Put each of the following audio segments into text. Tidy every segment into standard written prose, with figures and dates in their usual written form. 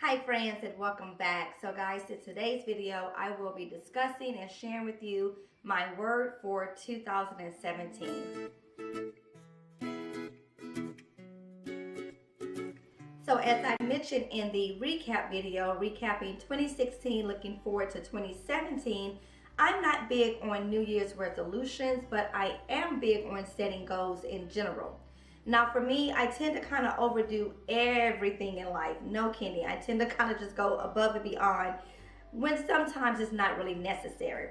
Hi friends, and welcome back. So guys, in today's video I will be discussing and sharing with you my word for 2017. So as I mentioned in the recap video, recapping 2016, looking forward to 2017, I'm not big on New Year's resolutions, but I am big on setting goals in general. Now for me, I tend to kind of overdo everything in life. No kidding. I tend to kind of just go above and beyond when sometimes it's not really necessary.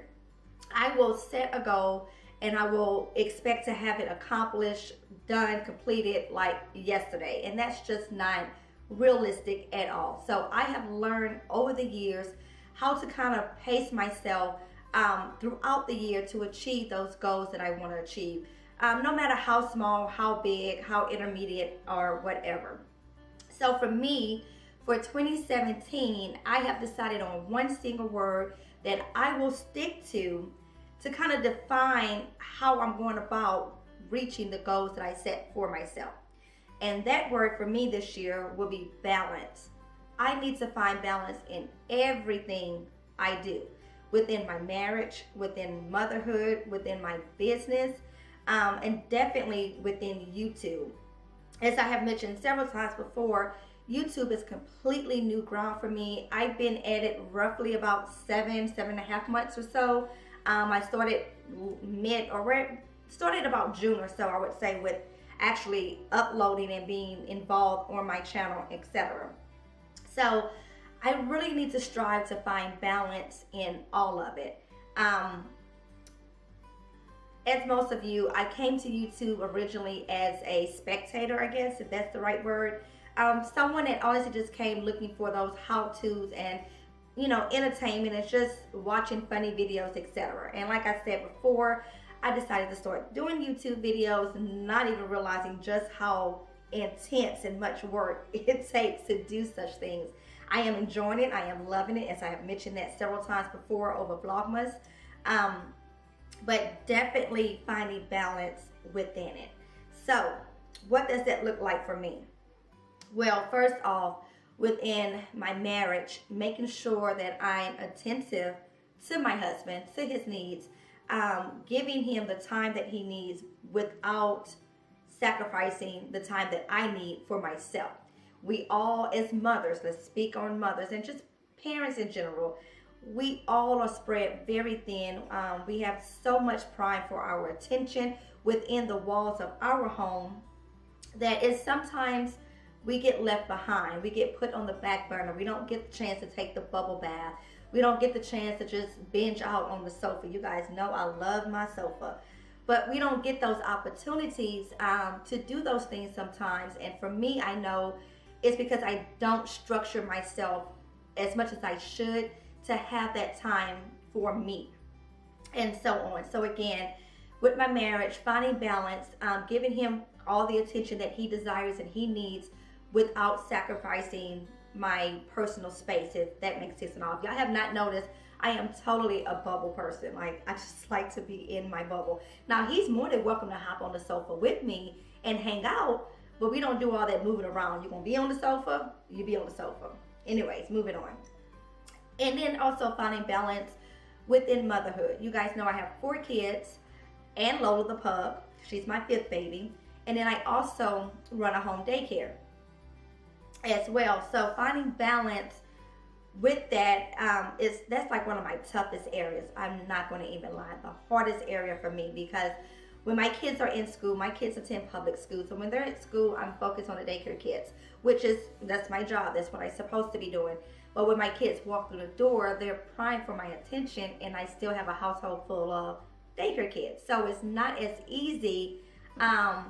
I will set a goal and I will expect to have it accomplished, done, completed like yesterday. And that's just not realistic at all. So I have learned over the years how to kind of pace myself throughout the year to achieve those goals that I want to achieve. No matter how small, how big, how intermediate, or whatever. So for me, for 2017, I have decided on one single word that I will stick to kind of define how I'm going about reaching the goals that I set for myself. And that word for me this year will be balance. I need to find balance in everything I do. Within my marriage, within motherhood, within my business, and definitely within YouTube. As I have mentioned several times before, YouTube is completely new ground for me. I've been at it roughly about 7.5 months or so. I started started about June or so, I would say, with actually uploading and being involved on my channel, etc. So I really need to strive to find balance in all of it. As most of you, I came to YouTube originally as a spectator, I guess, if that's the right word. Someone that honestly just came looking for those how-tos and, entertainment and just watching funny videos, etc. And like I said before, I decided to start doing YouTube videos, not even realizing just how intense and much work it takes to do such things. I am enjoying it. I am loving it, as I have mentioned that several times before over Vlogmas. But definitely finding balance within it. So what does that look like for me? Well, first off, within my marriage, making sure that I'm attentive to my husband, to his needs, giving him the time that he needs without sacrificing the time that I need for myself. We all, as mothers, let's speak on mothers and just parents in general, we all are spread very thin. We have so much pride for our attention within the walls of our home that is sometimes we get left behind. We get put on the back burner. We don't get the chance to take the bubble bath. We don't get the chance to just binge out on the sofa. You guys know I love my sofa. But we don't get those opportunities to do those things sometimes. And for me, I know it's because I don't structure myself as much as I should to have that time for me, and so on. So again, with my marriage, finding balance, giving him all the attention that he desires and he needs without sacrificing my personal space, if that makes sense at all. If y'all have not noticed, I am totally a bubble person. Like, I just like to be in my bubble. Now, he's more than welcome to hop on the sofa with me and hang out, but we don't do all that moving around. You're gonna be on the sofa, you be on the sofa. Anyways, moving on. And then also finding balance within motherhood. You guys know I have 4 kids and Lola the pug. She's my 5th baby. And then I also run a home daycare as well. So finding balance with that, that's like one of my toughest areas. I'm not going to even lie. The hardest area for me, because when my kids are in school, my kids attend public school. So when they're at school, I'm focused on the daycare kids, that's my job. That's what I'm supposed to be doing. But when my kids walk through the door, they're primed for my attention, and I still have a household full of daycare kids. So it's not as easy as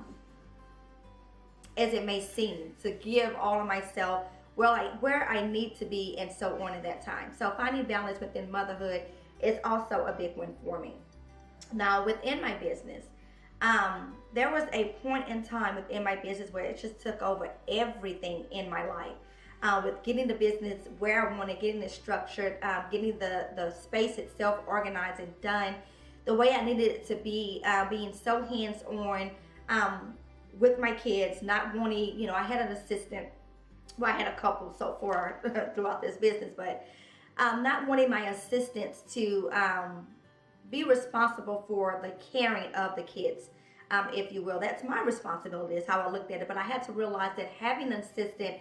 it may seem to give all of myself where I need to be and so on at that time. So finding balance within motherhood is also a big one for me. Now within my business, there was a point in time within my business where it just took over everything in my life. With getting the business where I want to, getting it structured, getting the space itself organized and done the way I needed it to be, being so hands-on with my kids, not wanting, I had an assistant well, I had a couple so far throughout this business, but not wanting my assistants to be responsible for the caring of the kids, if you will. That's my responsibility, is how I looked at it. But I had to realize that having an assistant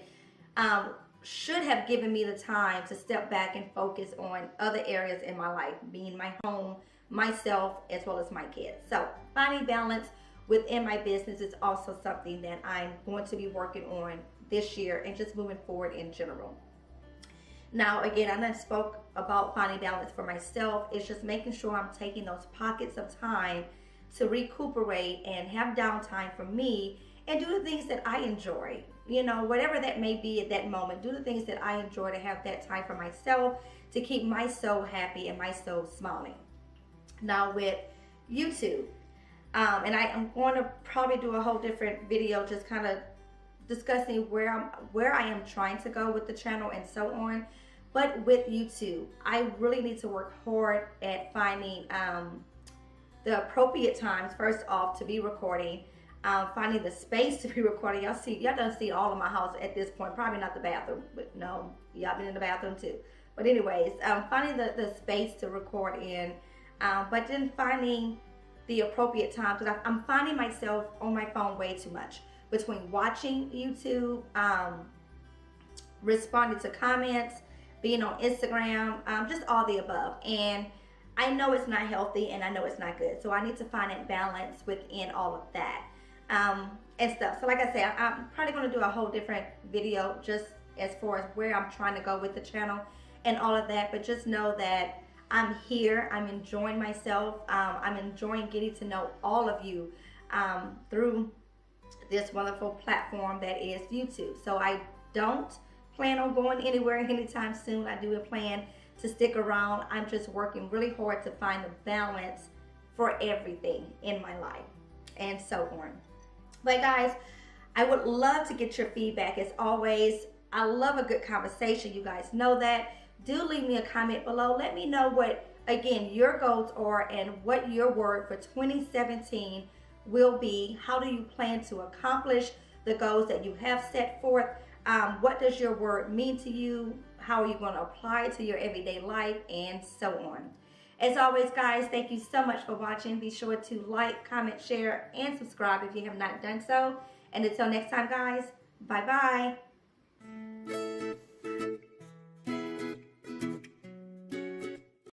should have given me the time to step back and focus on other areas in my life, being my home, myself, as well as my kids. So finding balance within my business is also something that I'm going to be working on this year and just moving forward in general. Now, again, I done spoke about finding balance for myself. It's just making sure I'm taking those pockets of time to recuperate and have downtime for me and do the things that I enjoy. You know, whatever that may be at that moment, do the things that I enjoy, to have that time for myself, to keep my soul happy and my soul smiling. Now with YouTube, and I'm going to probably do a whole different video just kind of discussing where I am trying to go with the channel and so on. But with YouTube, I really need to work hard at finding the appropriate times, first off, to be recording, finding the space to be recording. Y'all done see all of my house at this point. Probably not the bathroom, but no, y'all been in the bathroom too. But anyways, finding the space to record in, but then finding the appropriate time, because I'm finding myself on my phone way too much, between watching YouTube, responding to comments, being on Instagram, just all the above. And I know it's not healthy and I know it's not good. So I need to find that balance within all of that and stuff. So like I said, I'm probably going to do a whole different video just as far as where I'm trying to go with the channel and all of that. But just know that I'm here. I'm enjoying myself. I'm enjoying getting to know all of you through this wonderful platform that is YouTube. So I don't plan on going anywhere anytime soon. I do plan to stick around. I'm just working really hard to find the balance for everything in my life and so on. But guys, I would love to get your feedback. As always, I love a good conversation. You guys know that. Do leave me a comment below. Let me know what, again, your goals are and what your word for 2017 will be. How do you plan to accomplish the goals that you have set forth? What does your word mean to you? How are you going to apply it to your everyday life, and so on. As always, guys, thank you so much for watching. Be sure to like, comment, share, and subscribe if you have not done so. And until next time, guys, bye-bye.